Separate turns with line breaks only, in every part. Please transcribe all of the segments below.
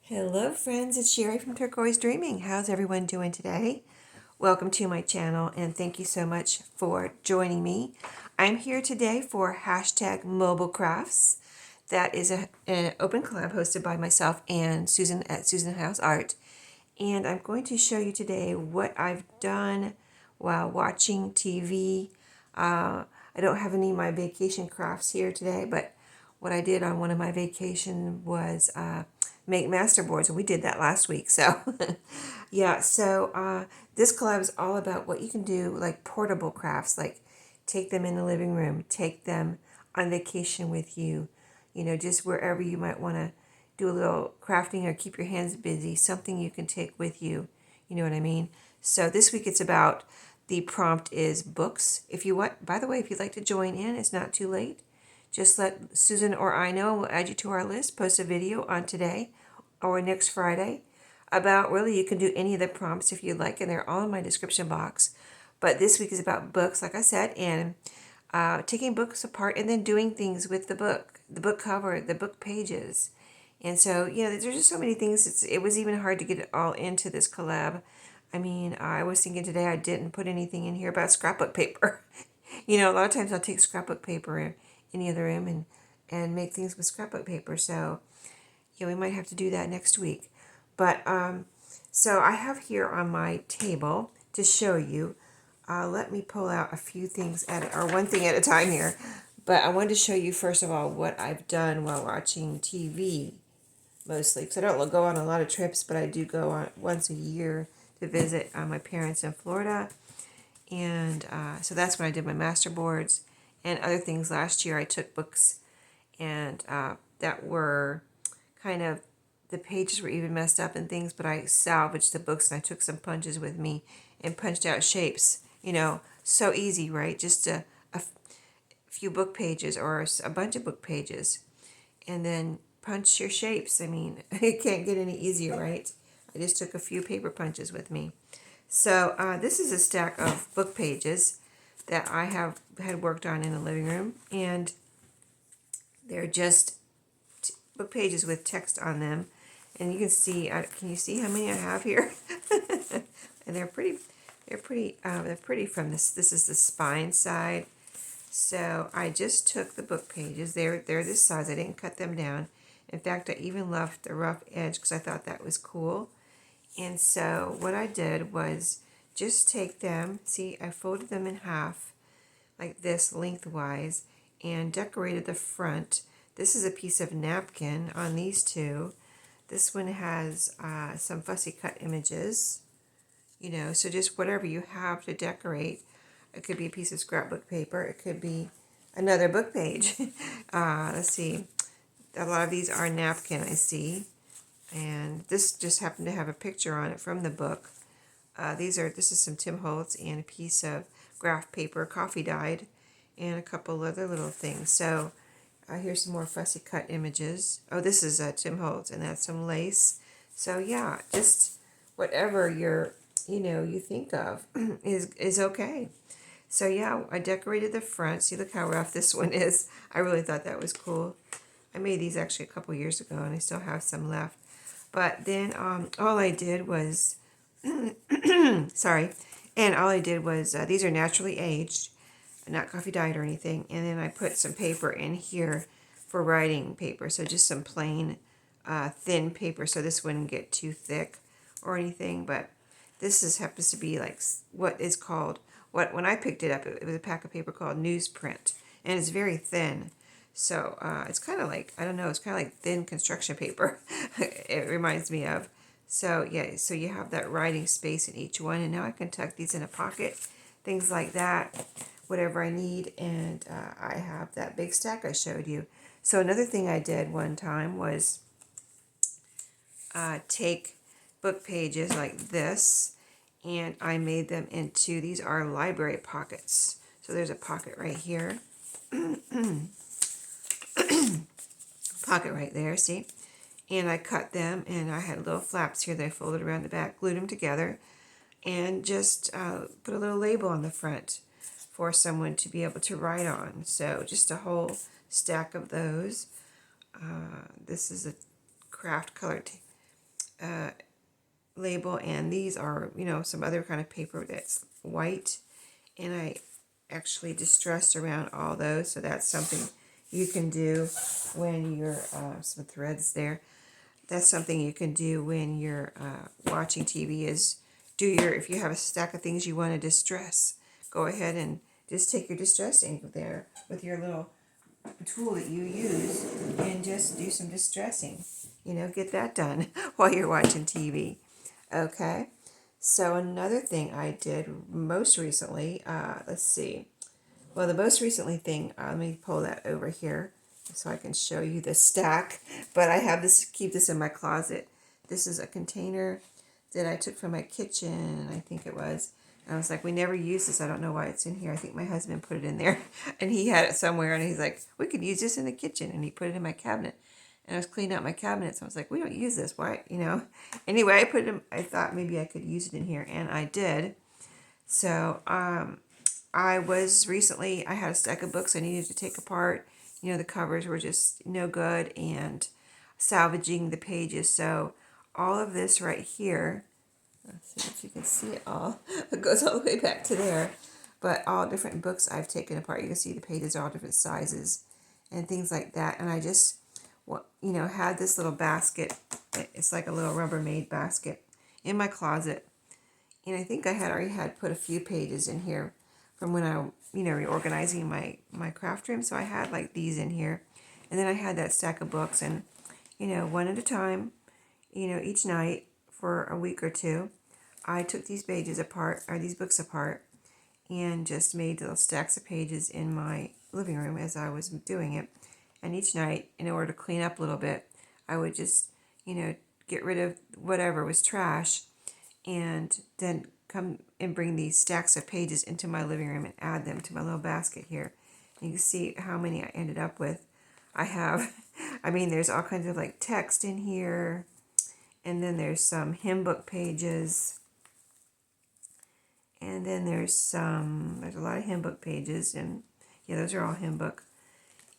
Hello friends, it's Sheree from Turquoise Dreaming. How's everyone doing today? Welcome to my channel and thank you so much for joining me. I'm here today for hashtag mobilecrafts. That is an open collab hosted by myself and Susan at Susan House Art. And I'm going to show you today what I've done while watching TV. I don't have any of my vacation crafts here today, but what I did on one of my vacation was make masterboards, and we did that last week. So yeah, so this collab is all about what you can do, like portable crafts, like take them in the living room, take them on vacation with you, just wherever you might want to do a little crafting or keep your hands busy, something you can take with you. You know what I mean? So this week it's about, the prompt is books. If you want, by the way, if you'd like to join in, it's not too late. Just let Susan or I know, and we'll add you to our list, post a video on today or next Friday about, really, you can do any of the prompts if you'd like, and they're all in my description box. But this week is about books, like I said, and taking books apart and then doing things with the book cover, the book pages. And so, there's just so many things. It was even hard to get it all into this collab. I mean, I was thinking today I didn't put anything in here about scrapbook paper. A lot of times I'll take scrapbook paper in the other room and make things with scrapbook paper. So, we might have to do that next week. But, so I have here on my table to show you. Let me pull out a few things or one thing at a time here. But I wanted to show you, first of all, what I've done while watching TV, mostly. Because I don't go on a lot of trips, but I do go on once a year to visit my parents in Florida. And so that's when I did my masterboards and other things. Last year I took books and that were kind of, the pages were even messed up and things, but I salvaged the books and I took some punches with me and punched out shapes. So easy, right? Just a few book pages or a bunch of book pages and then punch your shapes. I mean, it can't get any easier, right? I just took a few paper punches with me. So this is a stack of book pages that I had worked on in the living room, and they're just book pages with text on them. And you can see, can you see how many I have here? And they're pretty from this. This is the spine side. So I just took the book pages. They're this size. I didn't cut them down. In fact, I even left the rough edge because I thought that was cool. And so what I did was just take them, see, I folded them in half like this lengthwise and decorated the front. This is a piece of napkin on these two. This one has some fussy cut images, so just whatever you have to decorate. It could be a piece of scrapbook paper. It could be another book page. Let's see. A lot of these are napkin, I see. And this just happened to have a picture on it from the book. This is some Tim Holtz and a piece of graph paper, coffee dyed, and a couple other little things. So here's some more fussy cut images. Oh, this is Tim Holtz, and that's some lace. So yeah, just whatever you think of is okay. So yeah, I decorated the front. See, look how rough this one is. I really thought that was cool. I made these actually a couple years ago, and I still have some left. But then all I did was, sorry, and all I did was, these are naturally aged, not coffee dyed or anything. And then I put some paper in here for writing paper. So just some plain thin paper so this wouldn't get too thick or anything. But this happens to be like what is called, when I picked it up, it was a pack of paper called newsprint. And it's very thin. So it's kind of like, I don't know, it's kind of like thin construction paper. It reminds me of. So yeah, so you have that writing space in each one. And now I can tuck these in a pocket, things like that, whatever I need. And I have that big stack I showed you. So another thing I did one time was take book pages like this, and I made them into, these are library pockets. So there's a pocket right here. Pocket right there, see? And I cut them, and I had little flaps here that I folded around the back, glued them together, and just put a little label on the front for someone to be able to write on. So just a whole stack of those. This is a craft color label, and these are, you know, some other kind of paper that's white, and I actually distressed around all those, so that's something you can do when you're, some threads there, that's something you can do when you're watching TV, is do your, if you have a stack of things you want to distress, go ahead and just take your distress ink there with your little tool that you use and just do some distressing. You know, get that done while you're watching TV. Okay, so another thing I did most recently, let's see. Well, the most recently thing, let me pull that over here so I can show you the stack. But I have this, keep this in my closet. This is a container that I took from my kitchen, I think it was. And I was like, we never use this. I don't know why it's in here. I think my husband put it in there. And he had it somewhere. And he's like, we could use this in the kitchen. And he put it in my cabinet. And I was cleaning out my cabinets. I was like, we don't use this. Why? You know. Anyway, I put it in, I thought maybe I could use it in here. And I did. So I was recently, I had a stack of books I needed to take apart. You know, the covers were just no good, and salvaging the pages. So all of this right here, let's see if you can see it all. It goes all the way back to there. But all different books I've taken apart. You can see the pages are all different sizes and things like that. And I just, you know, had this little basket. It's like a little Rubbermaid basket in my closet. And I think I had already had put a few pages in here from when I, you know, reorganizing my craft room. So I had like these in here. And then I had that stack of books, and, you know, one at a time, you know, each night for a week or two, I took these pages apart, or these books apart, and just made little stacks of pages in my living room as I was doing it. And each night, in order to clean up a little bit, I would just, you know, get rid of whatever was trash, and then come and bring these stacks of pages into my living room and add them to my little basket here. And you can see how many I ended up with. I have, I mean, there's all kinds of like text in here, and then there's some hymn book pages, and then there's a lot of hymn book pages, and yeah, those are all hymn book.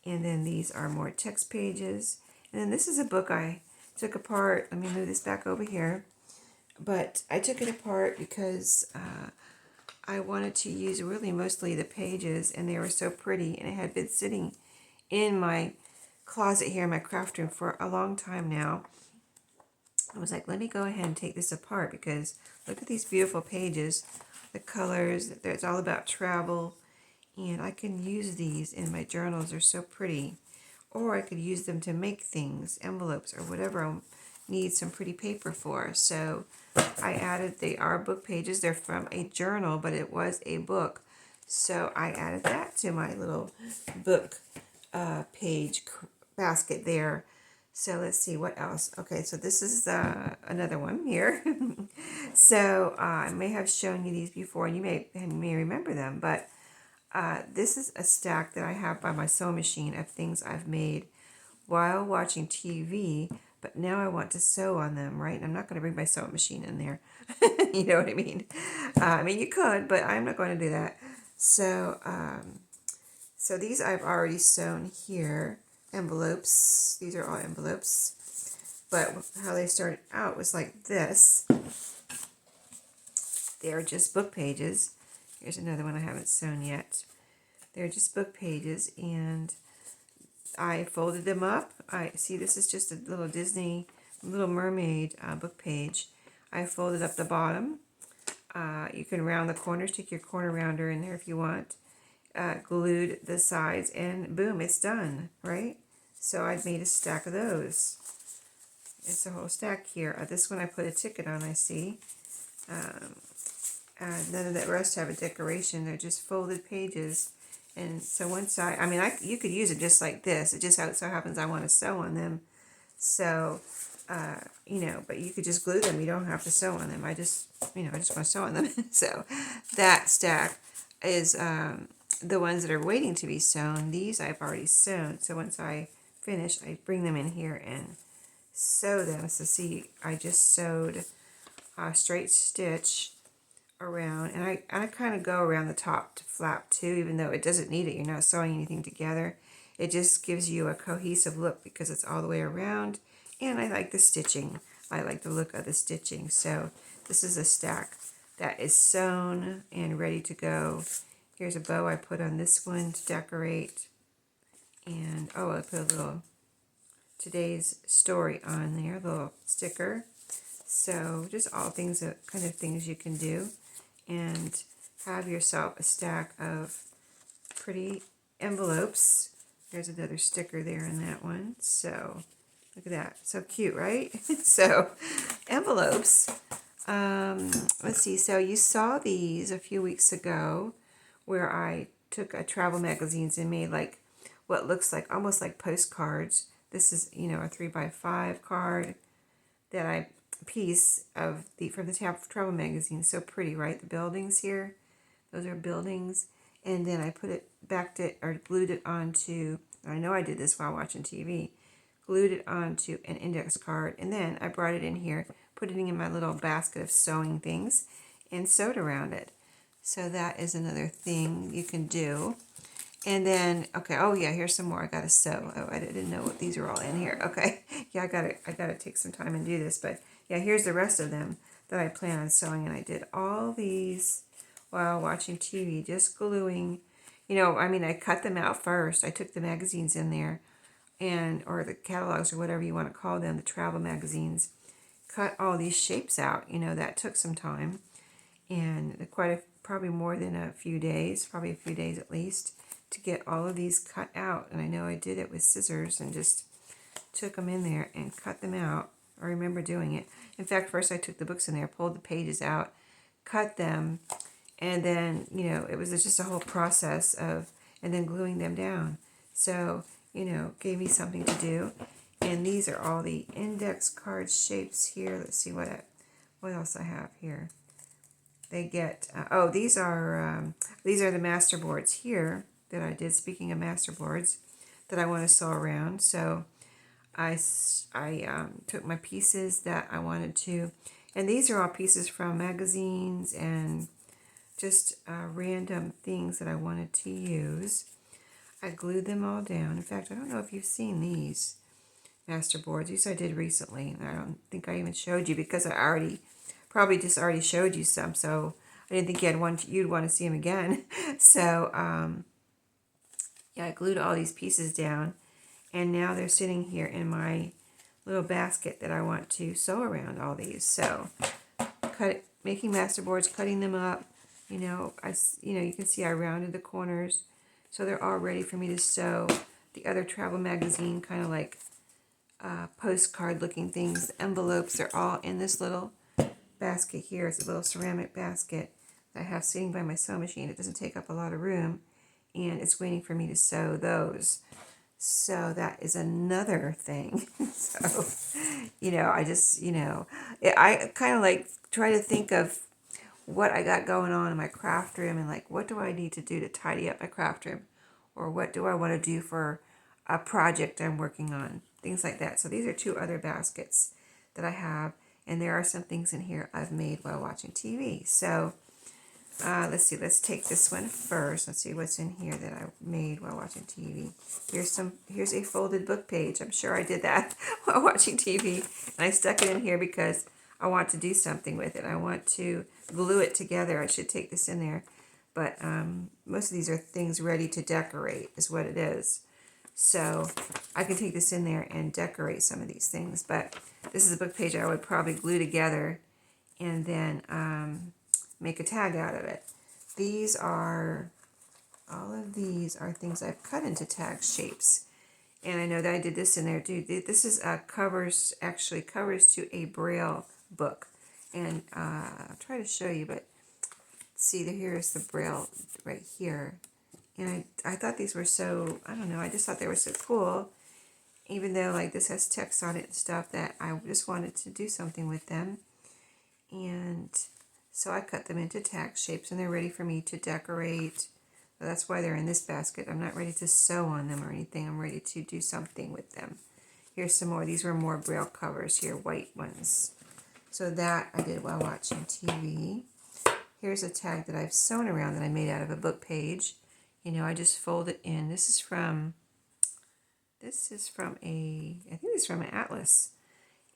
And then these are more text pages. And then this is a book I took apart. Let me move this back over here. But I took it apart because I wanted to use really mostly the pages, and they were so pretty, and it had been sitting in my closet here in my craft room for a long time now. I was like, let me go ahead and take this apart, because look at these beautiful pages, the colors, it's all about travel, and I can use these in my journals. They're so pretty. Or I could use them to make things, envelopes, or whatever I need some pretty paper for. So I added, they are book pages. They're from a journal, but it was a book. So I added that to my little book page basket there. So let's see what else. Okay, so this is another one here. So I may have shown you these before, and you may remember them, but this is a stack that I have by my sewing machine of things I've made while watching TV, but now I want to sew on them, right? I'm not going to bring my sewing machine in there. You know what I mean? I mean, you could, but I'm not going to do that. So, so these I've already sewn here. Envelopes. These are all envelopes. But how they started out was like this. They're just book pages. Here's another one I haven't sewn yet. They're just book pages, and I folded them up. I see this is just a little Disney Little Mermaid book page. I folded up the bottom. You can round the corners, take your corner rounder in there if you want. Glued the sides, and boom, it's done, right? So I've made a stack of those. It's a whole stack here. This one I put a ticket on, I see. None of the rest have a decoration. They're just folded pages. And so one side, I mean, you could use it just like this. It just so happens I want to sew on them. So, you know, but you could just glue them. You don't have to sew on them. I just want to sew on them. So that stack is the ones that are waiting to be sewn. These I've already sewn. So once I finish, I bring them in here and sew them. So see, I just sewed a straight stitch around, and I kind of go around the top to flap too, even though it doesn't need it. You're not sewing anything together. It just gives you a cohesive look because it's all the way around, and I like the stitching. I like the look of the stitching. So this is a stack that is sewn and ready to go. Here's a bow I put on this one to decorate. And oh, I put a little today's story on there, a little sticker. So just all things, that kind of things you can do, and have yourself a stack of pretty envelopes. There's another sticker there in that one. So look at that, so cute, right? So envelopes. Let's see. So you saw these a few weeks ago, where I took travel magazines and made like what looks like almost like postcards. This is, you know, a 3x5 card that I piece of the from the travel magazine. So pretty, right? The buildings here, those are buildings. And then I put it back to, or glued it onto, I know I did this while watching TV, glued it onto an index card. And then I brought it in here, put it in my little basket of sewing things, and sewed around it. So that is another thing you can do. And then, okay, oh yeah, here's some more I gotta sew. Oh, I didn't know what these are all in here. Okay, yeah, I gotta take some time and do this. But yeah, here's the rest of them that I plan on sewing. And I did all these while watching TV, just gluing. You know, I mean, I cut them out first. I took the magazines in there, and or the catalogs or whatever you want to call them, the travel magazines. Cut all these shapes out. You know, that took some time, and probably more than a few days, probably a few days at least, to get all of these cut out. And I know I did it with scissors and just took them in there and cut them out. I remember doing it. In fact, first I took the books in there, pulled the pages out, cut them, and then, you know, it was just a whole process of, and then gluing them down. So, you know, gave me something to do. And these are all the index card shapes here. Let's see what else I have here. They get, oh, these are the Masterboards here that I did. Speaking of Masterboards, that I want to sew around. So I took my pieces that I wanted to, and these are all pieces from magazines and just random things that I wanted to use. I glued them all down. In fact, I don't know if you've seen these Masterboards. These I did recently, and I don't think I even showed you because I probably just already showed you some, so I didn't think you'd want to see them again. So yeah, I glued all these pieces down, and now they're sitting here in my little basket that I want to sew around all these. So making Masterboards, cutting them up. You know, you can see I rounded the corners, so they're all ready for me to sew. The other travel magazine, kind of like postcard looking things, the envelopes, they're all in this little basket here. It's a little ceramic basket that I have sitting by my sewing machine. It doesn't take up a lot of room, and it's waiting for me to sew those. So that is another thing. So, you know, I kind of like try to think of what I got going on in my craft room, and like, what do I need to do to tidy up my craft room, or what do I want to do for a project I'm working on, things like that. So these are two other baskets that I have, and there are some things in here I've made while watching TV. So let's see, let's take this one first. Let's see what's in here that I made while watching TV. Here's a folded book page. I'm sure I did that while watching TV, and I stuck it in here because I want to do something with it. I want to glue it together. I should take this in there, but most of these are things ready to decorate is what it is. So I can take this in there and decorate some of these things, but this is a book page I would probably glue together and then make a tag out of it. All of these are things I've cut into tag shapes. And I know that I did this in there too. This is covers to a Braille book. And I'll try to show you, but see, here's the Braille right here. And I thought these were so, I don't know, I just thought they were so cool. Even though like this has text on it and stuff, that I just wanted to do something with them. And so I cut them into tag shapes, and they're ready for me to decorate. So that's why they're in this basket. I'm not ready to sew on them or anything. I'm ready to do something with them. Here's some more. These were more Braille covers here, white ones. So that I did while watching TV. Here's a tag that I've sewn around that I made out of a book page. You know, I just fold it in. This is from I think it's from an atlas.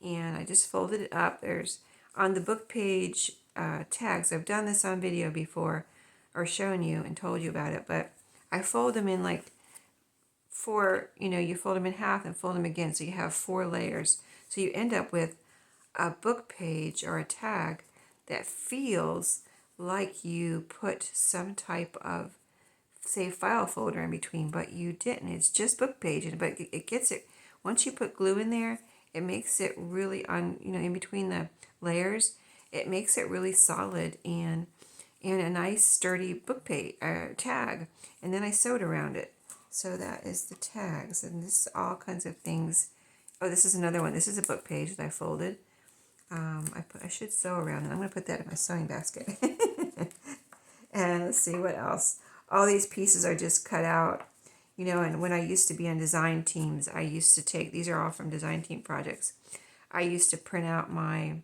and I just folded it up. There's on the book page tags. I've done this on video before, or shown you and told you about it, but I fold them in like four, you fold them in half and fold them again, so you have 4 layers. So you end up with a book page or a tag that feels like you put some type of, say, file folder in between, but you didn't. It's just book page, but it gets it, once you put glue in there, it makes it really, in between the layers, it makes it really solid and a nice sturdy book page tag. And then I sewed around it. So that is the tags, and this is all kinds of things. Oh, this is another one. This is a book page that I folded. I should sew around it. I'm going to put that in my sewing basket. And let's see what else. All these pieces are just cut out. And when I used to be on design teams, I used to take, these are all from design team projects. I used to print out my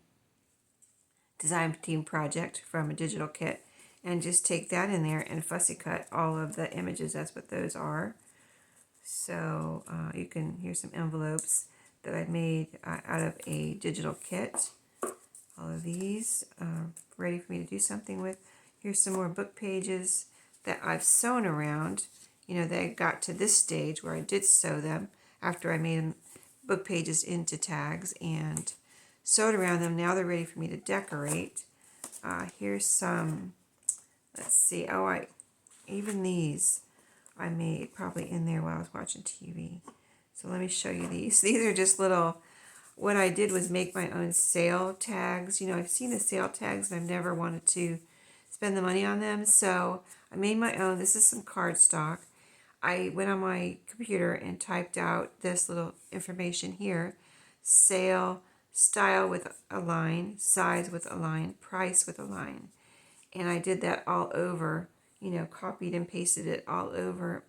design team project from a digital kit and just take that in there and fussy cut all of the images. That's what those are. So you can, here's some envelopes that I made out of a digital kit. All of these ready for me to do something with. Here's some more book pages that I've sewn around. They got to this stage where I did sew them after I made them book pages into tags and sewed around them. Now they're ready for me to decorate. Here's some, let's see, even these I made probably in there while I was watching TV. So let me show you these. These are just little, what I did was make my own sale tags. I've seen the sale tags and I've never wanted to spend the money on them. So I made my own. This is some cardstock. I went on my computer and typed out this little information here. Sale, style with a line, size with a line, price with a line. And I did that all over, copied and pasted it all over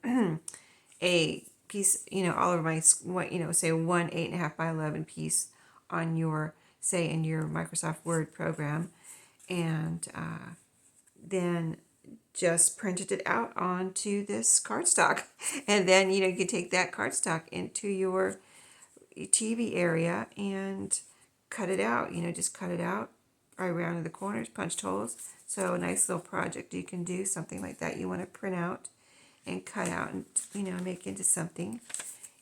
a piece, all over my, say one 8.5 by 11 piece on your, say in your Microsoft Word program. And then just printed it out onto this cardstock. And then, you can take that cardstock into your TV area and cut it out, just cut it out right around the corners, punched holes. So a nice little project you can do, something like that you want to print out and cut out and, make into something.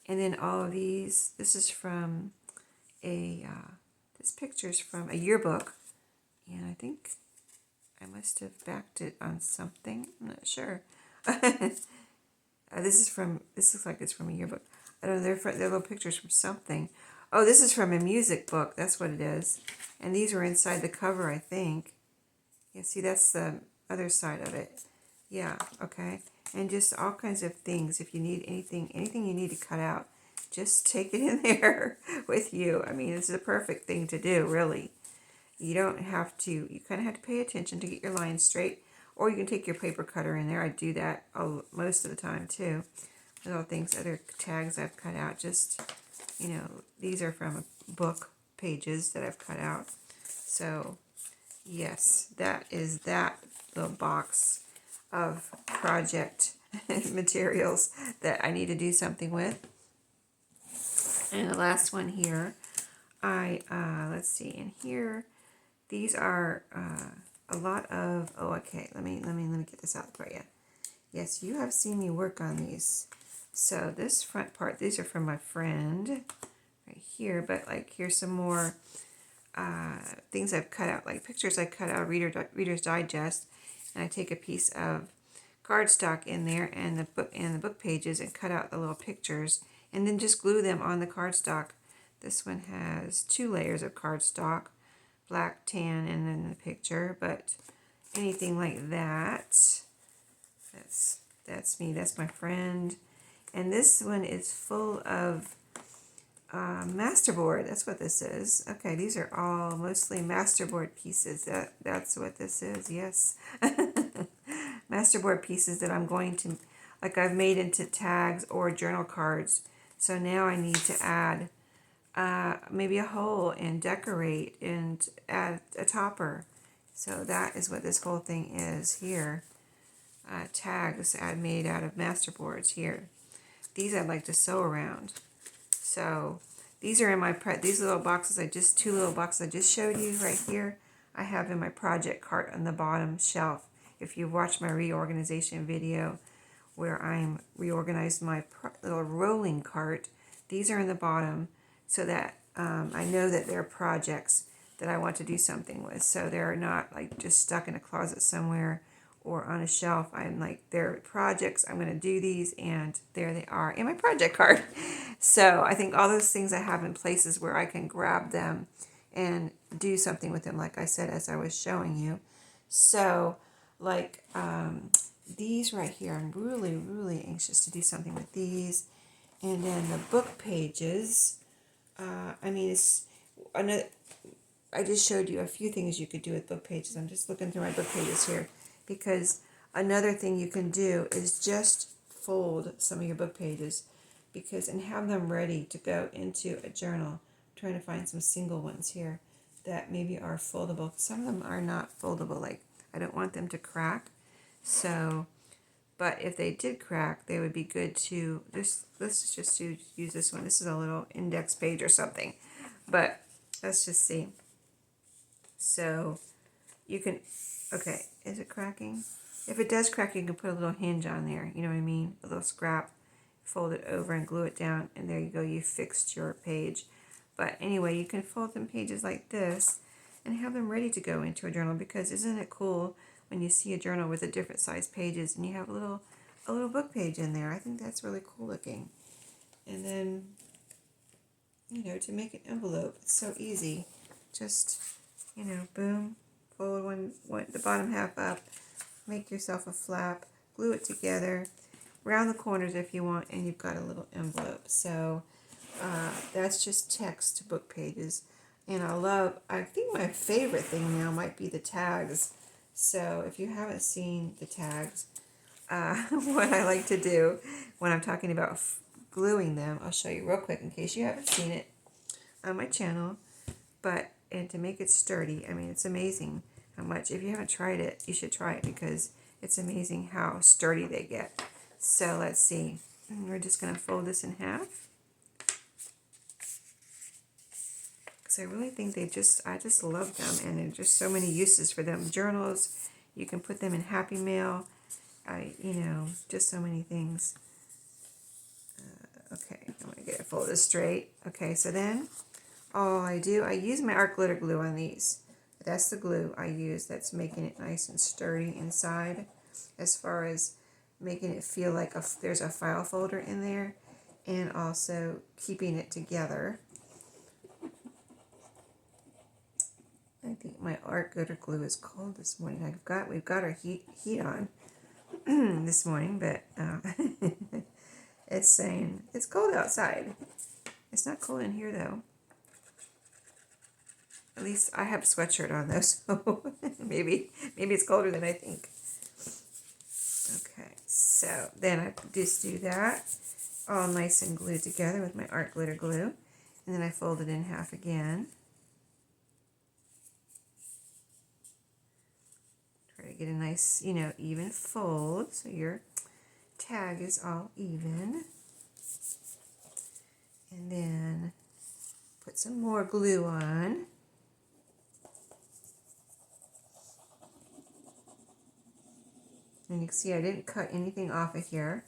And then all of these, this is from this picture's from a yearbook. And I think I must have backed it on something. I'm not sure. This looks like it's from a yearbook. I don't know, they're little pictures from something. Oh, this is from a music book. That's what it is. And these were inside the cover, I think. Yeah, see, that's the other side of it. Yeah, okay. And just all kinds of things. If you need anything you need to cut out, just take it in there with you. I mean, it's the perfect thing to do, really. You don't have to, you kind of have to pay attention to get your lines straight. Or you can take your paper cutter in there. I do that most of the time, too. Little things, other tags I've cut out. Just, these are from book pages that I've cut out. So, yes, that is that little box of project materials that I need to do something with. And the last one here, let's see, in here, these are a lot of, okay, let me get this out for you. Yes, you have seen me work on these. So this front part, these are from my friend right here, but like here's some more things I've cut out, like pictures I cut out of Reader's Digest, and I take a piece of cardstock in there and the book pages and cut out the little pictures and then just glue them on the cardstock. This one has 2 layers of cardstock, black, tan, and then the picture, but anything like that, that's me, that's my friend. And this one is full of Masterboard. That's what this is. Okay, these are all mostly Masterboard pieces. That's what this is, yes. Masterboard pieces that I'm going to, like I've made into tags or journal cards. So now I need to add maybe a hole and decorate and add a topper. So that is what this whole thing is here. Tags made out of Masterboards here. These I'd like to sew around. So These are in my, these little boxes two little boxes I just showed you right here. I have in my project cart on the bottom shelf. If you've watched my reorganization video where I'm reorganized my little rolling cart, these are in the bottom so that I know that they're projects that I want to do something with. So they're not like just stuck in a closet somewhere or on a shelf. I'm like, they're projects, I'm going to do these, and there they are in my project cart. So I think all those things I have in places where I can grab them and do something with them, like I said, as I was showing you. So like these right here, I'm really, really anxious to do something with these. And then the book pages, I mean, it's another, I just showed you a few things you could do with book pages. I'm just looking through my book pages here, because another thing you can do is just fold some of your book pages and have them ready to go into a journal. I'm trying to find some single ones here that maybe are foldable. Some of them are not foldable, like I don't want them to crack. So, but if they did crack, they would be good to let's just use this one. This is a little index page or something, but let's just see. So you can, okay, is it cracking? If it does crack, you can put a little hinge on there, you know what I mean? A little scrap, fold it over and glue it down, and there you go, you fixed your page. But anyway, you can fold them pages like this and have them ready to go into a journal, because isn't it cool when you see a journal with a different size pages and you have a little book page in there? I think that's really cool looking. And then, you know, to make an envelope, it's so easy. Just, you know, boom, fold the bottom half up, make yourself a flap, glue it together, round the corners if you want, and you've got a little envelope. So that's just text book pages. And I think my favorite thing now might be the tags. So if you haven't seen the tags, what I like to do when I'm talking about gluing them, I'll show you real quick in case you haven't seen it on my channel. And to make it sturdy, I mean, it's amazing how much, if you haven't tried it, you should try it, because it's amazing how sturdy they get. So let's see, we're just going to fold this in half, because I really think I just love them, and there's just so many uses for them. Journals, you can put them in Happy Mail, you know, just so many things. Okay, I'm going to get it folded straight. Okay, so then all I use my art glitter glue on these. That's the glue I use that's making it nice and sturdy inside, as far as making it feel like there's a file folder in there, and also keeping it together. I think my art glitter glue is cold this morning. We've got our heat on this morning, but it's saying it's cold outside. It's not cold in here though. At least I have a sweatshirt on though, so maybe it's colder than I think. Okay, so then I just do that all nice and glued together with my art glitter glue, and then I fold it in half again. Try to get a nice, you know, even fold so your tag is all even. And then put some more glue on. And you can see I didn't cut anything off of here.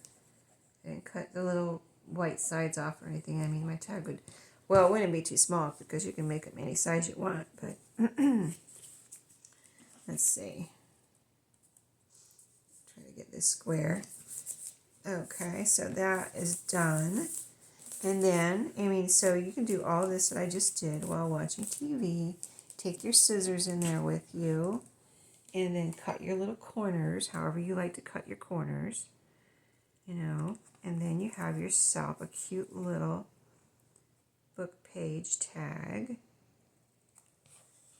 I didn't cut the little white sides off or anything. I mean, my tag would, well, it wouldn't be too small because you can make them any size you want, but let's see. Try to get this square. Okay, so that is done. And then, I mean, so you can do all this that I just did while watching TV. Take your scissors in there with you, and then cut your little corners, however you like to cut your corners, you know, and then you have yourself a cute little book page tag.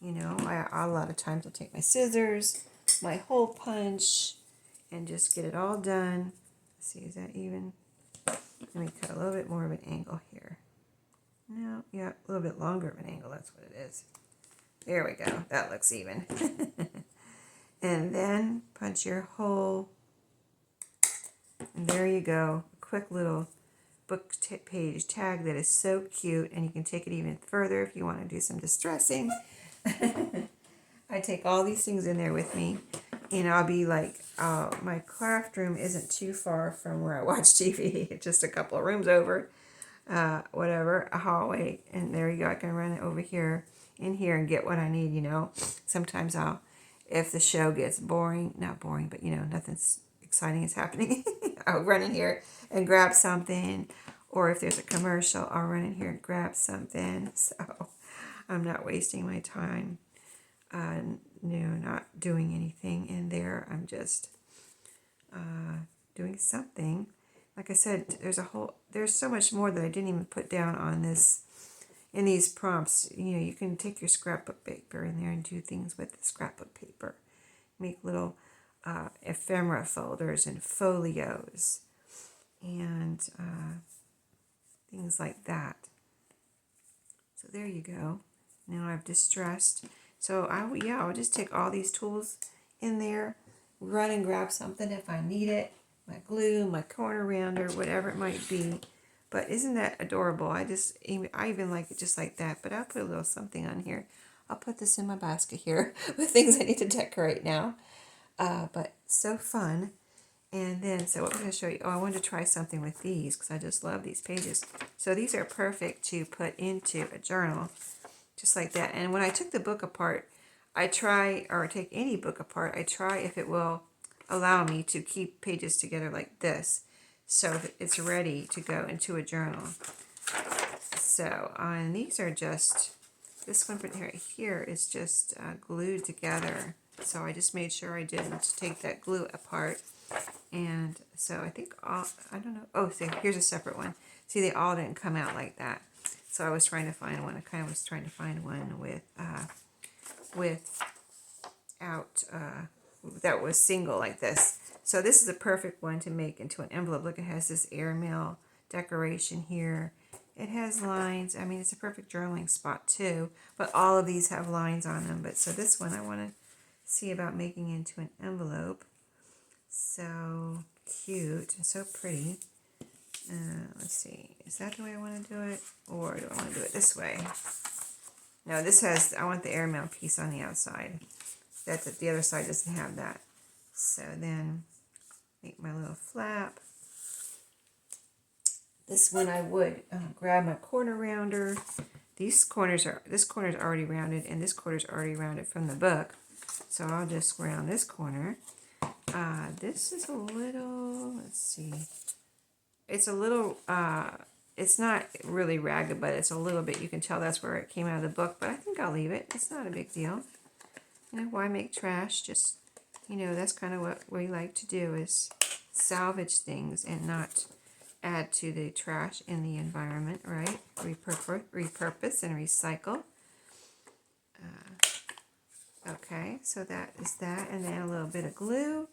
You know, a lot of times I'll take my scissors, my hole punch, and just get it all done. Let's see, is that even? Let me cut a little bit more of an angle here. No, yeah, a little bit longer of an angle, that's what it is. There we go, that looks even. And then punch your hole, and there you go. A quick little page tag that is so cute, and you can take it even further if you want to do some distressing. I take all these things in there with me, and I'll be like, my craft room isn't too far from where I watch TV. It's just a couple of rooms over, whatever, a hallway, and there you go. I can run it over here, in here, and get what I need, you know. Sometimes if the show gets boring, not boring, but, you know, nothing's exciting is happening, I'll run in here and grab something, or if there's a commercial, I'll run in here and grab something, so I'm not wasting my time. Not doing anything in there. I'm just doing something. Like I said, there's so much more that I didn't even put down on this, in these prompts. You know, you can take your scrapbook paper in there and do things with the scrapbook paper. Make little ephemera folders and folios and things like that. So there you go. Now I've distressed. So I'll just take all these tools in there, run and grab something if I need it, my glue, my corner rounder, whatever it might be. But isn't that adorable? I even like it just like that. But I'll put a little something on here. I'll put this in my basket here with things I need to decorate now. But so fun. And then, so what I'm going to show you, I wanted to try something with these because I just love these pages. So these are perfect to put into a journal. Just like that. And when I took the book apart, take any book apart, I try if it will allow me to keep pages together like this, so that it's ready to go into a journal. So, and these are just, this one right here is just glued together. So I just made sure I didn't take that glue apart. And so I think I don't know. Oh, see, here's a separate one. See, they all didn't come out like that. So I was trying to find one. I kind of was trying to find one that was single like this. So this is a perfect one to make into an envelope. Look, it has this airmail decoration here. It has lines. I mean, it's a perfect journaling spot too. But all of these have lines on them. But so this one I want to see about making into an envelope. So cute and so pretty. Let's see, is that the way I want to do it, or do I want to do it this way? No, I want the airmail piece on the outside. The other side doesn't have that. So then, make my little flap. This one I would grab my corner rounder. This corner's already rounded, and this corner's already rounded from the book. So I'll just round this corner. This is a little, let's see. It's a little, it's not really ragged, but it's a little bit, you can tell that's where it came out of the book, but I think I'll leave it. It's not a big deal. You know, why make trash? Just, you know, that's kind of what we like to do, is salvage things and not add to the trash in the environment, right? Repurpose and recycle. Okay, so that is that, and then a little bit of glue.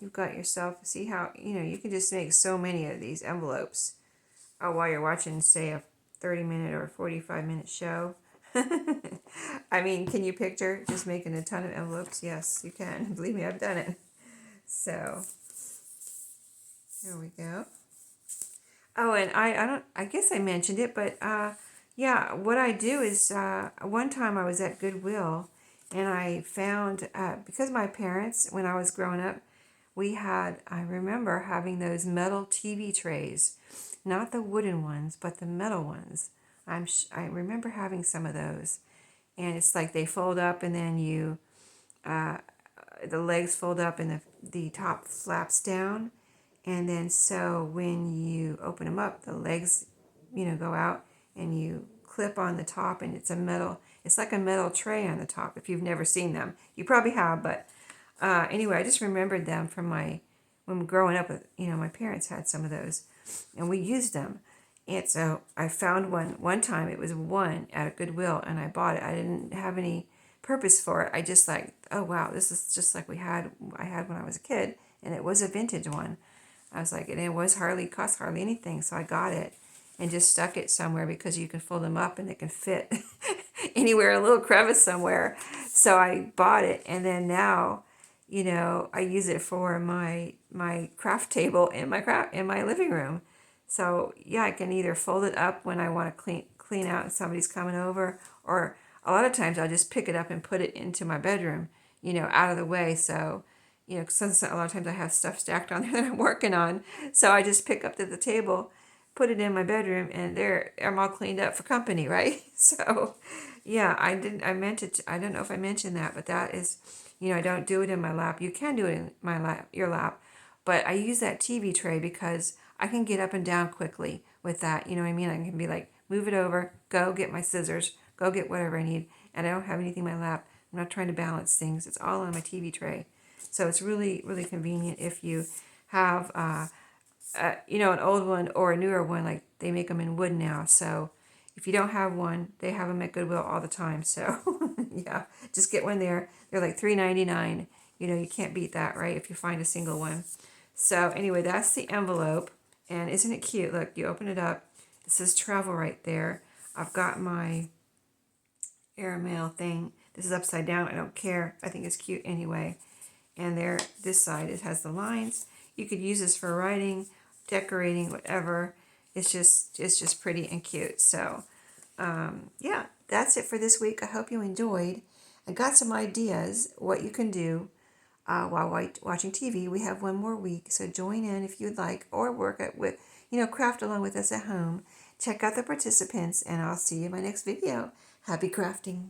You've got yourself, see how, you know, you can just make so many of these envelopes while you're watching, say, a 30-minute or 45-minute show. I mean, can you picture just making a ton of envelopes? Yes, you can. Believe me, I've done it. So, here we go. Oh, and I guess I mentioned it, but yeah, what I do is, one time I was at Goodwill, and I found, because my parents, when I was growing up, I remember having those metal TV trays, not the wooden ones, but the metal ones. I remember having some of those, and it's like they fold up, and then the legs fold up, and the top flaps down, and then so when you open them up, the legs, you know, go out, and you clip on the top, and it's like a metal tray on the top. If you've never seen them, you probably have, but anyway, I just remembered them from when growing up with, you know, my parents had some of those, and we used them. And so I found one time, it was one at a Goodwill, and I bought it. I didn't have any purpose for it. I just like, oh wow, this is just like I had when I was a kid, and it was a vintage one. I was like, and it cost hardly anything, so I got it and just stuck it somewhere, because you can fold them up and it can fit anywhere, a little crevice somewhere. So I bought it, and then now, you know, I use it for my craft table in my living room. So yeah, I can either fold it up when I want to clean out and somebody's coming over, or a lot of times I'll just pick it up and put it into my bedroom, out of the way. So, since a lot of times I have stuff stacked on there that I'm working on, so I just pick up to the table, put it in my bedroom, and there I'm all cleaned up for company, right? So, yeah, I meant it. I don't know if I mentioned that, but that is, I don't do it in my lap. You can do it in your lap, but I use that TV tray because I can get up and down quickly with that. You know what I mean? I can be like, move it over, go get my scissors, go get whatever I need, and I don't have anything in my lap. I'm not trying to balance things. It's all on my TV tray. So it's really, really convenient if you have, an old one or a newer one. Like they make them in wood now. So if you don't have one, they have them at Goodwill all the time. So yeah, just get one there. They're like $3.99. You can't beat that, right? If you find a single one. So anyway, that's the envelope. And isn't it cute? Look, you open it up. It says travel right there. I've got my airmail thing. This is upside down. I don't care. I think it's cute anyway. And there, this side, it has the lines. You could use this for writing, decorating, whatever. It's just pretty and cute. So, yeah, that's it for this week. I hope you enjoyed. I got some ideas what you can do while watching TV. We have one more week, so join in if you'd like, or work it with, craft along with us at home. Check out the participants, and I'll see you in my next video. Happy crafting!